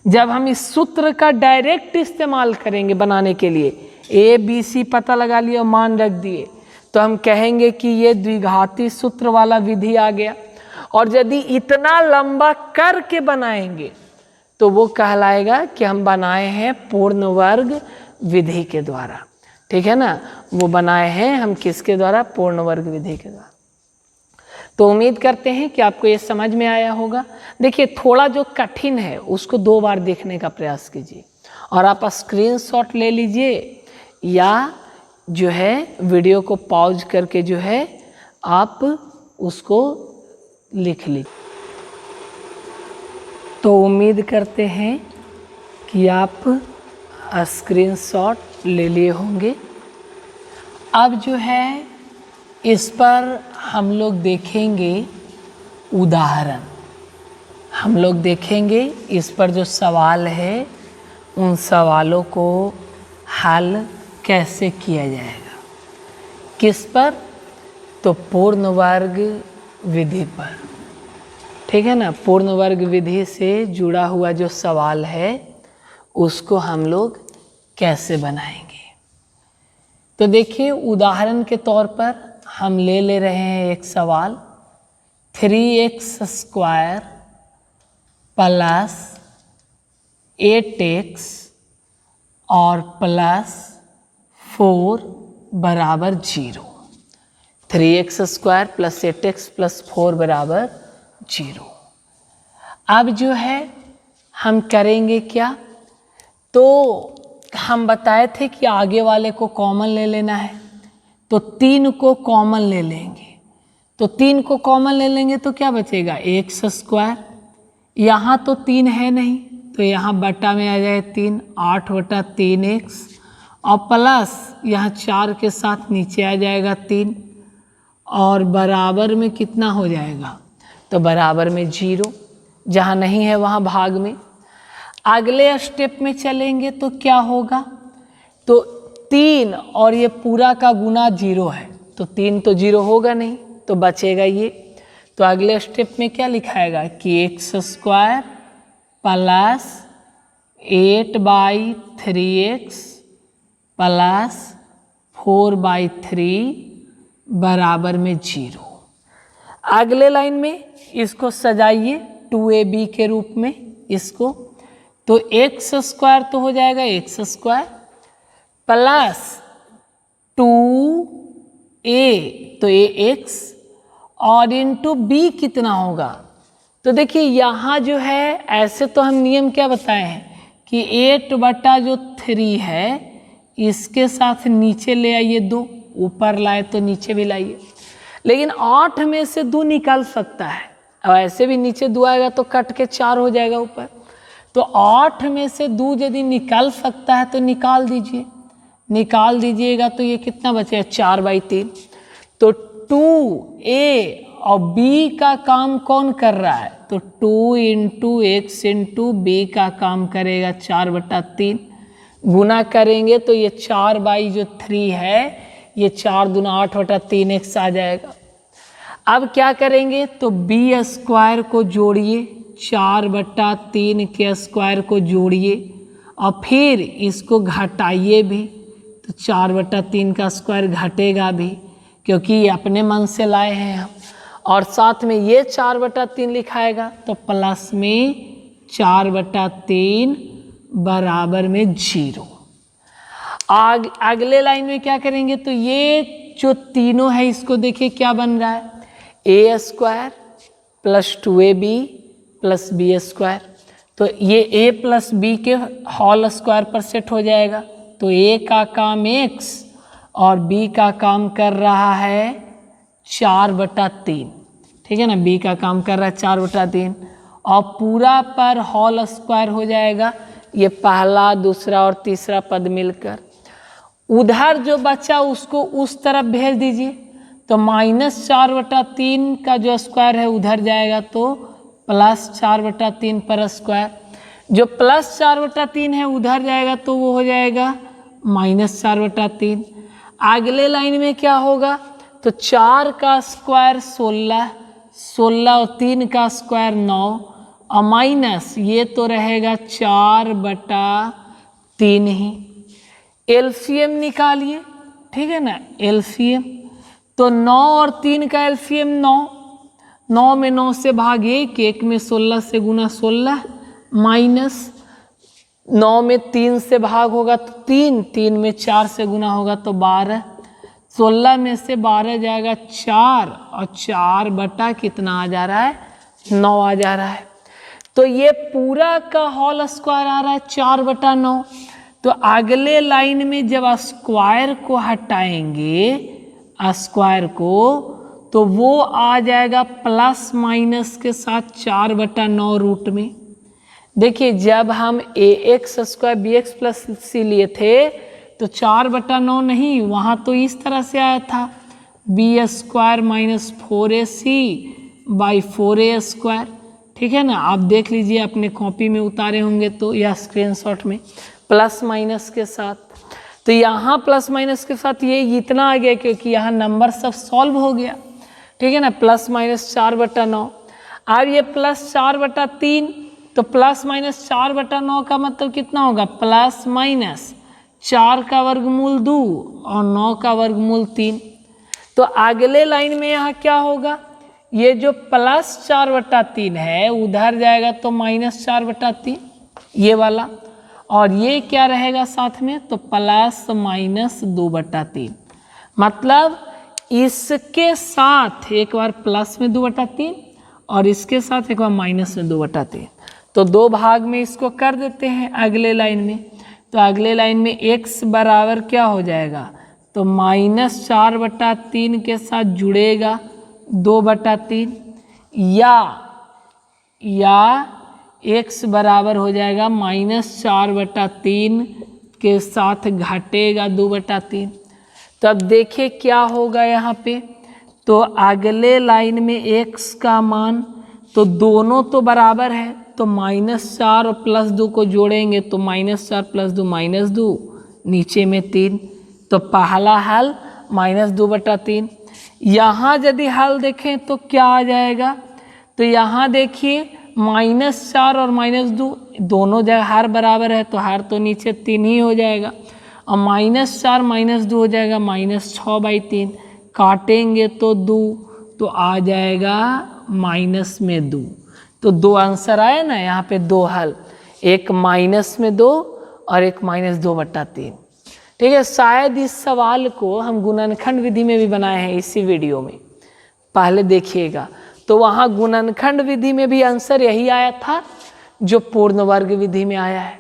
A: जब हम इस सूत्र का डायरेक्ट इस्तेमाल करेंगे बनाने के लिए, a b c पता लगा लिया और मान रख दिए, तो हम कहेंगे कि ये द्विघाती सूत्र वाला विधि आ गया। और यदि इतना लंबा करके बनाएंगे तो वो कहलाएगा कि हम बनाए हैं पूर्ण वर्ग विधि के द्वारा। ठीक है ना, वो बनाए हैं हम किसके द्वारा, पूर्ण वर्ग विधि के द्वारा। तो उम्मीद करते हैं कि आपको ये समझ में आया होगा। देखिए थोड़ा जो कठिन है उसको 2 बार देखने का प्रयास कीजिए, और आप स्क्रीनशॉट ले लीजिए या जो है वीडियो को पॉज करके जो है आप उसको लिख लीजिए। तो उम्मीद करते हैं कि आप स्क्रीनशॉट ले लिए होंगे। अब जो है इस पर हम लोग देखेंगे उदाहरण, हम लोग देखेंगे इस पर जो सवाल है उन सवालों को हल कैसे किया जाएगा। किस पर, तो पूर्ण वर्ग विधि पर। ठीक है ना, पूर्ण वर्ग विधि से जुड़ा हुआ जो सवाल है उसको हम लोग कैसे बनाएंगे। तो देखिए उदाहरण के तौर पर हम ले रहे हैं एक सवाल, 3x² प्लस 8x और प्लस 4 बराबर 0। 3x² प्लस 8x प्लस 4 बराबर 0। अब जो है हम करेंगे क्या, तो हम बताए थे कि आगे वाले को कॉमन ले लेना है, तो 3 को कॉमन ले लेंगे। तो 3 को कॉमन ले लेंगे तो क्या बचेगा, x²। यहाँ तो 3 है नहीं, तो यहाँ बटा में आ जाए 3, 8/3x, और प्लस यहाँ 4 के साथ नीचे आ जाएगा 3, और बराबर में कितना हो जाएगा, तो बराबर में 0। जहाँ नहीं है वहाँ भाग में। अगले स्टेप में चलेंगे तो क्या होगा, तो 3 और ये पूरा का गुना 0 है, तो 3 तो 0 होगा नहीं, तो बचेगा ये। तो अगले स्टेप में क्या लिखाएगा कि x² प्लस 8/3x प्लस 4/3 बराबर में 0। अगले लाइन में इसको सजाइए 2ab के रूप में इसको, तो x² तो हो जाएगा x² प्लस 2a, तो ax, और इंटू b कितना होगा, तो देखिए यहाँ जो है ऐसे तो हम नियम क्या बताए हैं कि 8/3 है, इसके साथ नीचे ले आइए 2, ऊपर लाए तो नीचे भी लाइए, लेकिन 8 में से 2 निकाल सकता है, और ऐसे भी नीचे 2 आएगा तो कट के 4 हो जाएगा ऊपर, तो 8 में से 2 यदि निकाल सकता है तो निकाल दीजिए, निकाल दीजिएगा तो ये कितना बचेगा 4/3। तो 2a और b का काम कौन कर रहा है, तो 2 × x × b का काम करेगा 4/3, गुना करेंगे तो ये 4/3 है, ये 4 दूना 8/3x आ जाएगा। अब क्या करेंगे, तो b² को जोड़िए, 4/3 के स्क्वायर को जोड़िए, और फिर इसको घटाइए भी, तो 4/3 का स्क्वायर घटेगा भी, क्योंकि ये अपने मन से लाए हैं हम, और साथ में ये 4/3 लिखाएगा, तो प्लस में 4/3 बराबर में 0। अगले लाइन में क्या करेंगे, तो ये जो तीनों है इसको देखिए क्या बन रहा है, a² plus 2ab plus b², तो ये a प्लस b के होल स्क्वायर पर सेट हो जाएगा, तो a का काम x और b का काम कर रहा है 4/3, ठीक है ना, b का काम कर रहा है 4/3, और पूरा पर होल स्क्वायर हो जाएगा, ये पहला दूसरा और तीसरा पद मिलकर। उधर जो बचा उसको उस तरफ भेज दीजिए, तो -4/3 का जो स्क्वायर है उधर जाएगा, तो +4/3 पर स्क्वायर, जो +4/3 है उधर जाएगा तो वो हो जाएगा -4/3। अगले लाइन में क्या होगा, तो 4 का स्क्वायर 16, 16 और 3 का स्क्वायर 9, और माइनस ये तो रहेगा 4/3 ही। एलसीएम निकालिए, ठीक है ना, एलसीएम, तो 9 और 3 का एलसीएम 9, 9 में 9 से भाग 1, 1 में 16 से गुना 16, माइनस 9 में 3 से भाग होगा तो 3, 3 में 4 से गुना होगा तो 12, 16 में से 12 जाएगा 4, और 4 बटा कितना आ जा रहा है 9 आ जा रहा है, तो ये पूरा का होल स्क्वायर आ रहा है 4/9। तो अगले लाइन में जब स्क्वायर को हटाएंगे, स्क्वायर को, तो वो आ जाएगा प्लस माइनस के साथ 4/9 रूट में। देखिए जब हम ax² bx प्लस c लिए थे तो 4/9 नहीं, वहाँ तो इस तरह से आया था b² - 4ac/4a², ठीक है ना, आप देख लीजिए अपने कॉपी में उतारे होंगे तो, या स्क्रीनशॉट में, प्लस माइनस के साथ। तो यहाँ प्लस माइनस के साथ ये इतना आ गया क्योंकि यहाँ नंबर सब सॉल्व हो गया, ठीक है ना, +-4/9। अब ये +4/3, तो +-4/9 का मतलब कितना होगा, +-4 का वर्गमूल 2 और 9 का वर्गमूल 3। तो अगले लाइन में यहाँ क्या होगा, ये जो +4/3 है उधर जाएगा तो -4/3 ये वाला, और ये क्या रहेगा साथ में, तो +-2/3, मतलब इसके साथ एक बार प्लस में 2/3 और इसके साथ एक बार माइनस में 2/3। तो दो भाग में इसको कर देते हैं अगले लाइन में। तो अगले लाइन में x बराबर क्या हो जाएगा, तो -4/3 के साथ जुड़ेगा 2/3, या x बराबर हो जाएगा -4/3 के साथ घटेगा 2/3। तो अब देखिए क्या होगा यहाँ पे, तो अगले लाइन में x का मान, तो दोनों तो बराबर है, तो -4 और +2 को जोड़ेंगे तो -4 + 2 -2, नीचे में 3। तो पहला हल -2/3। यहाँ यदि हल देखें तो क्या आ जाएगा, तो यहाँ देखिए -4 और -2 दोनों जगह हर बराबर है, तो हर तो नीचे 3 ही हो जाएगा, और -4 -2 हो जाएगा -6/3, काटेंगे तो 2, तो आ जाएगा -2। तो दो आंसर आए ना यहाँ पे, दो हल, एक -2 और एक -2/3। ठीक है, शायद इस सवाल को हम गुणनखंड विधि में भी बनाए हैं इसी वीडियो में, पहले देखिएगा। तो वहाँ गुणनखंड विधि में भी आंसर यही आया था जो पूर्ण वर्ग विधि में आया है।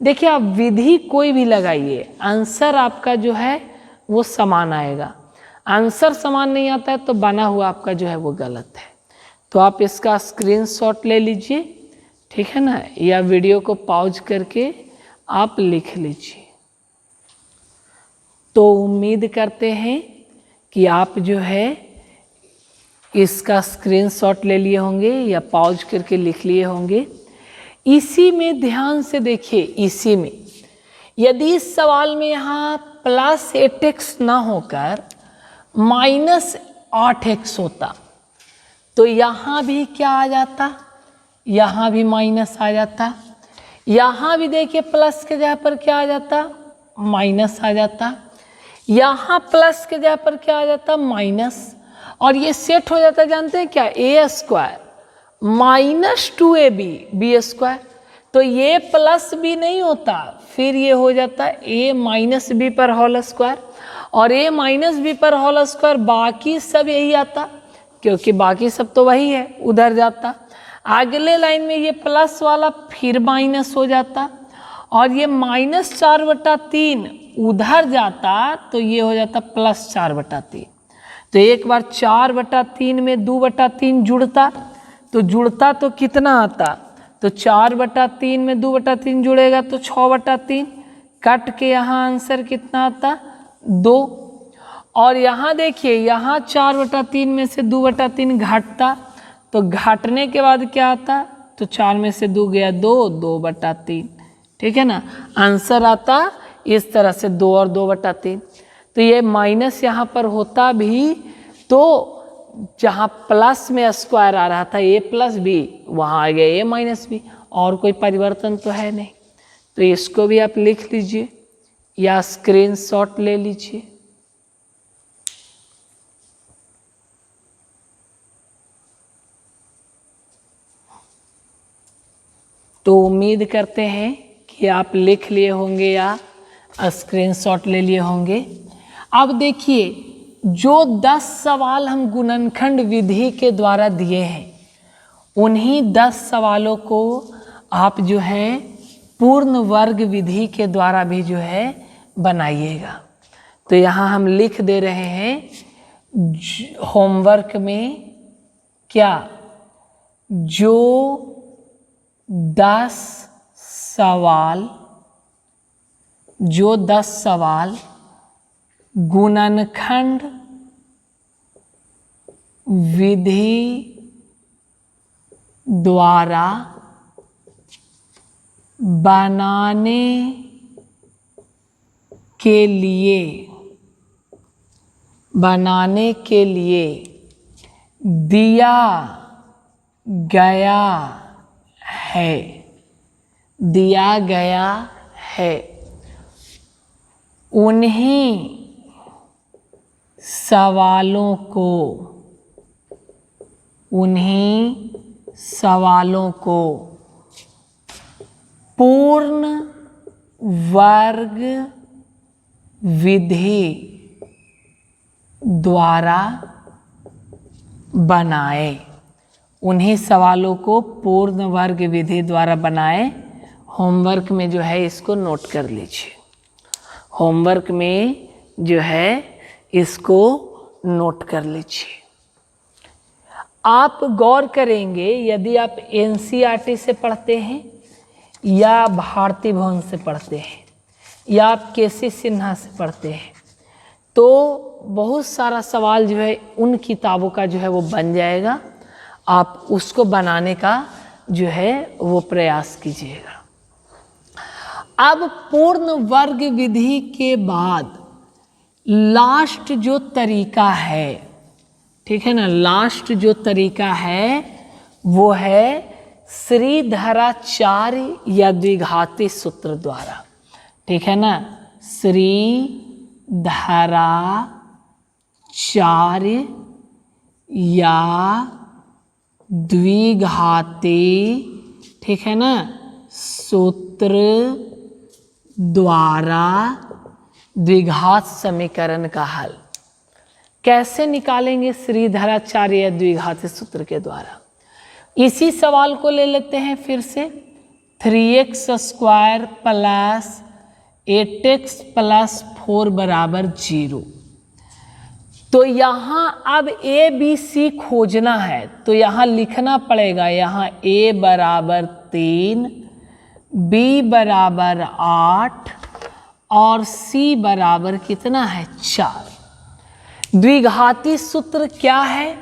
A: देखिए आप विधि कोई भी लगाइए, आंसर आपका जो है वो समान आएगा। आंसर समान नहीं आता है तो बना हुआ आपका जो है वो गलत है। तो आप इसका स्क्रीनशॉट ले लीजिए, ठीक है ना, या वीडियो को पॉज करके आप लिख लीजिए। तो उम्मीद करते हैं कि आप जो है इसका स्क्रीनशॉट ले लिए होंगे या पॉज करके लिख लिए होंगे। इसी में ध्यान से देखिए, इसी में यदि इस सवाल में यहाँ +8x ना होकर -8x होता तो यहाँ भी क्या आ जाता, यहाँ भी माइनस आ जाता। यहाँ भी देखिए प्लस के जगह पर क्या आ जाता, माइनस आ जाता। यहाँ प्लस के जगह पर क्या आ जाता, माइनस, और ये सेट हो जाता, जानते हैं क्या, a² -2ab b²। तो ये प्लस b नहीं होता, फिर ये हो जाता a - b पर होल स्क्वायर, और a - b पर होल स्क्वायर, बाकी सब यही आता क्योंकि बाकी सब तो वही है, उधर जाता। अगले लाइन में ये प्लस वाला फिर माइनस हो जाता, और ये -4/3 उधर जाता तो ये हो जाता +4/3। तो एक बार 4/3 में 2/3 जुड़ता, तो जुड़ता तो कितना आता, तो 4/3 में 2/3 जुड़ेगा तो 6/3, कट के यहाँ आंसर कितना आता, 2। और यहाँ देखिए, यहाँ 4/3 में से 2/3 घटता, तो घटने के बाद क्या आता, तो 4 में से 2 गया 2, 2/3। ठीक है ना, आंसर आता इस तरह से 2 और 2/3। तो ये माइनस यहाँ पर होता भी, तो जहाँ प्लस में स्क्वायर आ रहा था a+b, वहाँ आ गया a-b, और कोई परिवर्तन तो है नहीं। तो इसको भी आप लिख लीजिए या स्क्रीनशॉट ले लीजिए। तो उम्मीद करते हैं कि आप लिख लिए होंगे या स्क्रीनशॉट ले लिए होंगे। अब देखिए, जो 10 सवाल हम गुणनखंड विधि के द्वारा दिए हैं, उन्हीं 10 सवालों को आप जो है पूर्ण वर्ग विधि के द्वारा भी जो है बनाइएगा। तो यहाँ हम लिख दे रहे हैं होमवर्क में, क्या, जो 10 सवाल गुणनखंड विधि द्वारा बनाने के लिए दिया गया है, उन्हीं सवालों को पूर्ण वर्ग विधि द्वारा बनाए। उन्हीं सवालों को पूर्ण वर्ग विधि द्वारा बनाए। होमवर्क में जो है इसको नोट कर लीजिए, होमवर्क में जो है इसको नोट कर लीजिए। आप गौर करेंगे, यदि आप एनसीईआरटी से पढ़ते हैं या भारती भवन से पढ़ते हैं या आप केसी सिन्हा से पढ़ते हैं, तो बहुत सारा सवाल जो है उन किताबों का जो है वो बन जाएगा। आप उसको बनाने का जो है वो प्रयास कीजिएगा। अब पूर्ण वर्ग विधि के बाद लास्ट जो तरीका है, ठीक है ना, लास्ट जो तरीका है वो है श्रीधराचार्य या द्विघाती सूत्र द्वारा, ठीक है ना, श्रीधराचार्य या द्विघाती, ठीक है ना, सूत्र द्वारा द्विघात समीकरण का हल। कैसे निकालेंगे श्रीधराचार्य या द्विघाती सूत्र के द्वारा? इसी सवाल को ले लेते हैं फिर से। 3x² प्लस 8x प्लस 4 बराबर 0। तो यहाँ अब ए बी सी खोजना है, तो यहाँ लिखना पड़ेगा, यहाँ a बराबर 3, b बराबर 8 और c बराबर कितना है 4। द्विघाती सूत्र क्या है?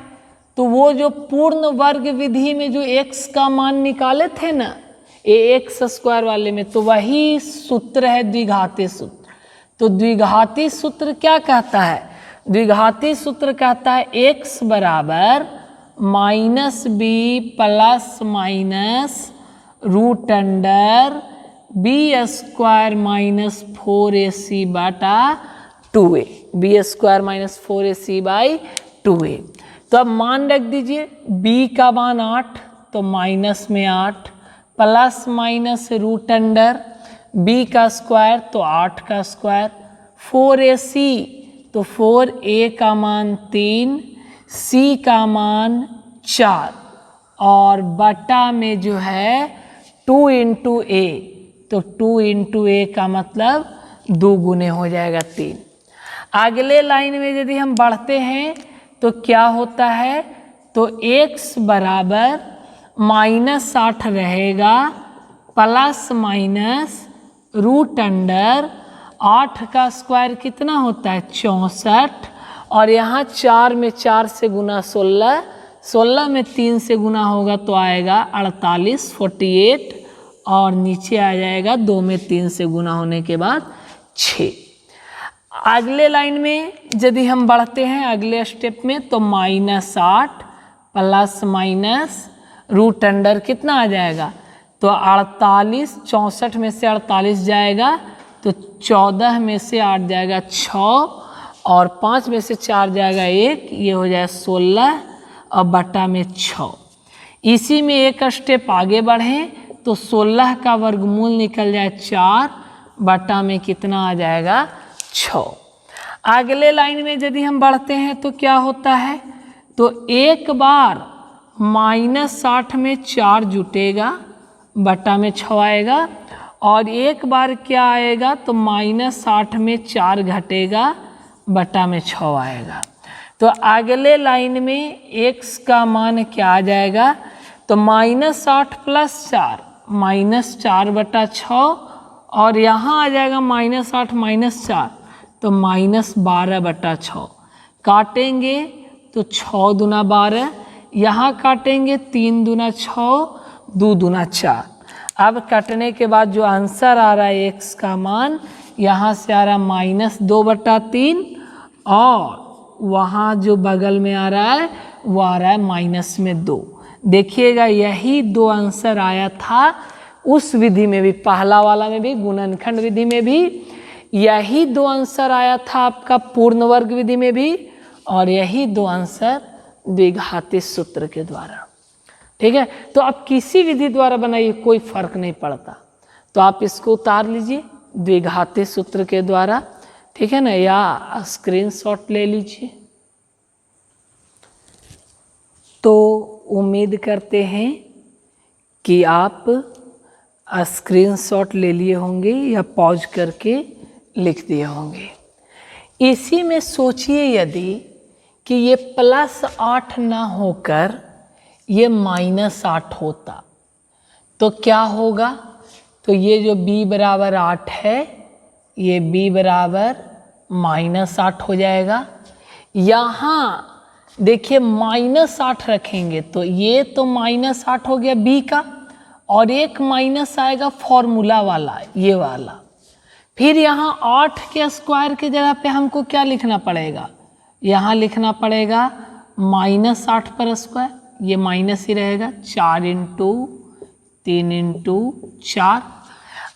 A: तो वो जो पूर्ण वर्ग विधि में जो x का मान निकाले थे ना ax² वाले में, तो वही सूत्र है द्विघाती सूत्र। तो द्विघाती सूत्र क्या कहता है? द्विघाती सूत्र कहता है x बराबर -b plus minus root under b² minus 4ac बटा 2a, b² minus 4ac by 2a। तो अब मान रख दीजिए, b का मान 8 तो माइनस में 8 plus minus root under b का स्क्वायर तो 8 का स्क्वायर, 4ac तो 4a का मान 3, c का मान 4 और बटा में जो है 2 × a, तो 2 × a का मतलब 2 गुने हो जाएगा 3। अगले लाइन में यदि हम बढ़ते हैं तो क्या होता है? तो x बराबर -8 रहेगा प्लस माइनस रूट अंडर 8 का स्क्वायर कितना होता है 64 और यहाँ 4 में 4 से गुना 16, 16 में 3 से गुना होगा तो आएगा 48, 48 और नीचे आ जाएगा 2 में 3 से गुना होने के बाद 6। अगले लाइन में यदि हम बढ़ते हैं अगले स्टेप में तो -8 प्लस माइनस रूट अंडर कितना आ जाएगा? तो 48, 64 में से 48 जाएगा तो 14 में से 8 जाएगा 6 और 5 में से 4 जाएगा 1, ये हो जाएगा 16 और बटा में 6। इसी में एक स्टेप आगे बढ़ें तो 16 का वर्गमूल निकल जाए 4 बटा में कितना आ जाएगा 6। अगले लाइन में यदि हम बढ़ते हैं तो क्या होता है? तो एक बार -8 में 4 जुटेगा बटा में 6 आएगा और एक बार क्या आएगा? तो -8 में 4 घटेगा बटा में 6 आएगा। तो अगले लाइन में x का मान क्या आ जाएगा? तो -8 प्लस 4 -4 बटा 6 और यहाँ आ जाएगा -8 माइनस 4 तो -12 बटा 6। काटेंगे तो 6 दूना 12, यहाँ काटेंगे 3 दूना 6, 2 दूना 4। अब काटने के बाद जो आंसर आ रहा है x का मान, यहाँ से आ रहा -2 बटा 3 और वहाँ जो बगल में आ रहा है वो आ रहा है -2। देखिएगा यही 2 आंसर आया था उस विधि में भी, पहला वाला में भी, गुणनखंड विधि में भी यही 2 आंसर आया था आपका पूर्ण वर्ग विधि में भी, और यही 2 आंसर द्विघाती सूत्र के द्वारा। ठीक है, तो आप किसी विधि द्वारा बनाइए कोई फर्क नहीं पड़ता। तो आप इसको उतार लीजिए द्विघाती सूत्र के द्वारा, ठीक है ना, या स्क्रीनशॉट ले लीजिए। तो उम्मीद करते हैं कि आप स्क्रीनशॉट ले लिए होंगे या पॉज करके लिख दिए होंगे। इसी में सोचिए यदि कि ये +8 ना होकर ये -8 होता तो क्या होगा। तो ये जो b बराबर 8 है, ये b बराबर -8 हो जाएगा। यहाँ देखिए -8 रखेंगे तो ये तो -8 हो गया b का, और एक माइनस आएगा फॉर्मूला वाला, ये वाला। फिर यहाँ 8 के स्क्वायर की जगह पे हमको क्या लिखना पड़ेगा, यहाँ लिखना पड़ेगा -8 पर स्क्वायर, ये माइनस ही रहेगा, 4 × 3 × 4।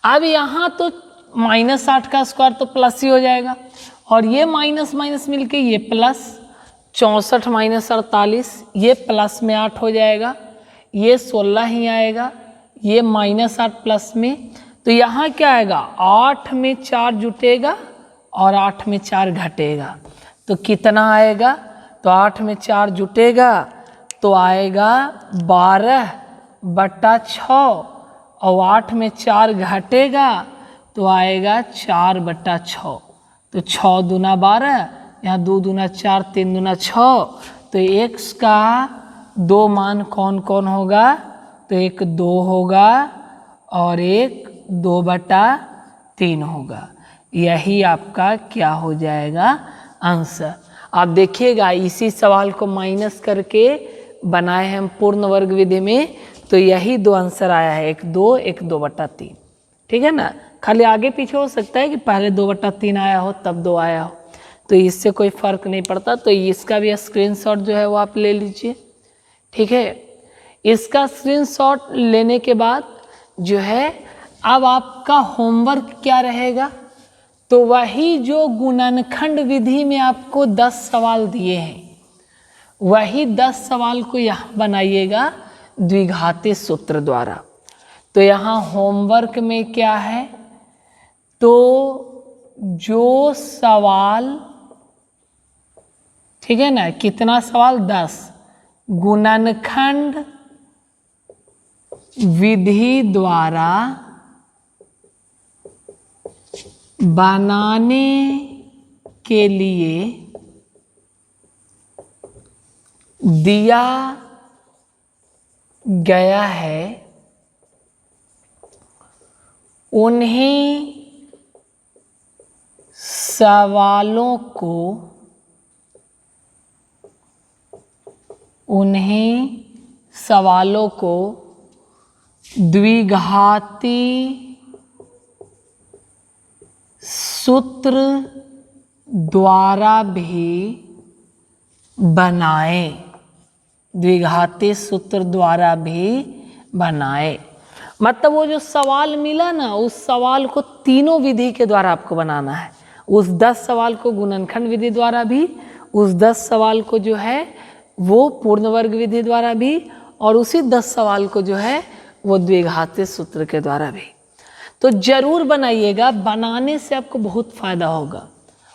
A: अब यहाँ तो -8 का स्क्वायर तो प्लस ही हो जाएगा, और ये माइनस माइनस मिलके ये प्लस, 64 - 48 ये प्लस में 8 हो जाएगा, ये 16 ही आएगा, ये -8 प्लस में। तो यहाँ क्या आएगा, 8 में 4 जुटेगा और 8 में 4 घटेगा, तो कितना आएगा। तो 8 में 4 जुटेगा तो आएगा 12/6, और 8 में 4 घटेगा तो आएगा 4/6। तो 6 दूना 12, यहाँ 2 दूना 4, 3 दूना 6। तो x का 2 मान कौन कौन होगा, तो एक 2 होगा और एक 2/3 होगा। यही आपका क्या हो जाएगा, आंसर। आप देखिएगा इसी सवाल को माइनस करके बनाए हैं हम पूर्ण वर्ग विधि में, तो यही 2 आंसर आया है, एक 2, एक 2/3। ठीक है ना, खाली आगे पीछे हो सकता है कि पहले 2/3 आया हो तब 2 आया हो, तो इससे कोई फर्क नहीं पड़ता। तो इसका भी स्क्रीनशॉट जो है वो आप ले लीजिए। ठीक है, इसका स्क्रीनशॉट लेने के बाद जो है अब आपका होमवर्क क्या रहेगा, तो वही जो गुणनखंड विधि में आपको 10 सवाल दिए हैं, वही 10 सवाल को यहाँ बनाइएगा द्विघाती सूत्र द्वारा। तो यहाँ होमवर्क में क्या है, तो जो सवाल, ठीक है ना, कितना सवाल, 10 गुणनखंड विधि द्वारा बनाने के लिए दिया गया है, उन्हीं सवालों को द्विघाती सूत्र द्वारा भी बनाए, द्विघाती सूत्र द्वारा भी बनाए। मतलब वो जो सवाल मिला ना, उस सवाल को तीनों विधि के द्वारा आपको बनाना है। उस 10 सवाल को गुणनखंड विधि द्वारा भी, उस 10 सवाल को जो है वो पूर्ण वर्ग विधि द्वारा भी, और उसी 10 सवाल को जो है वो द्विघाती सूत्र के द्वारा भी। तो जरूर बनाइएगा, बनाने से आपको बहुत फ़ायदा होगा।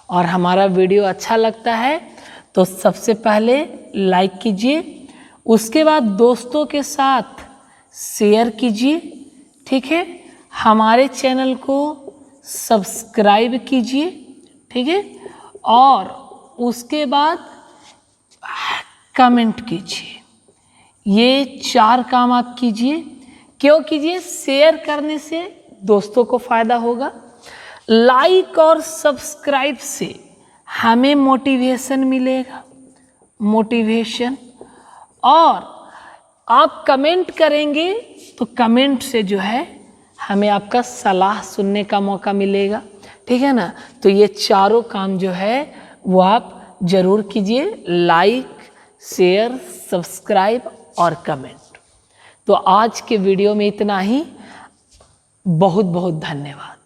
A: और हमारा वीडियो अच्छा लगता है तो सबसे पहले लाइक कीजिए, उसके बाद दोस्तों के साथ शेयर कीजिए। ठीक है, हमारे चैनल को सब्सक्राइब कीजिए। ठीक है, और उसके बाद कमेंट कीजिए। ये 4 काम आप कीजिए। क्यों कीजिए, शेयर करने से दोस्तों को फ़ायदा होगा, लाइक और सब्सक्राइब से हमें मोटिवेशन मिलेगा, मोटिवेशन। और आप कमेंट करेंगे तो कमेंट से जो है हमें आपका सलाह सुनने का मौका मिलेगा। ठीक है ना, तो ये चारों काम जो है वो आप ज़रूर कीजिए, लाइक, शेयर, सब्सक्राइब और कमेंट। तो आज के वीडियो में इतना ही। बहुत बहुत धन्यवाद।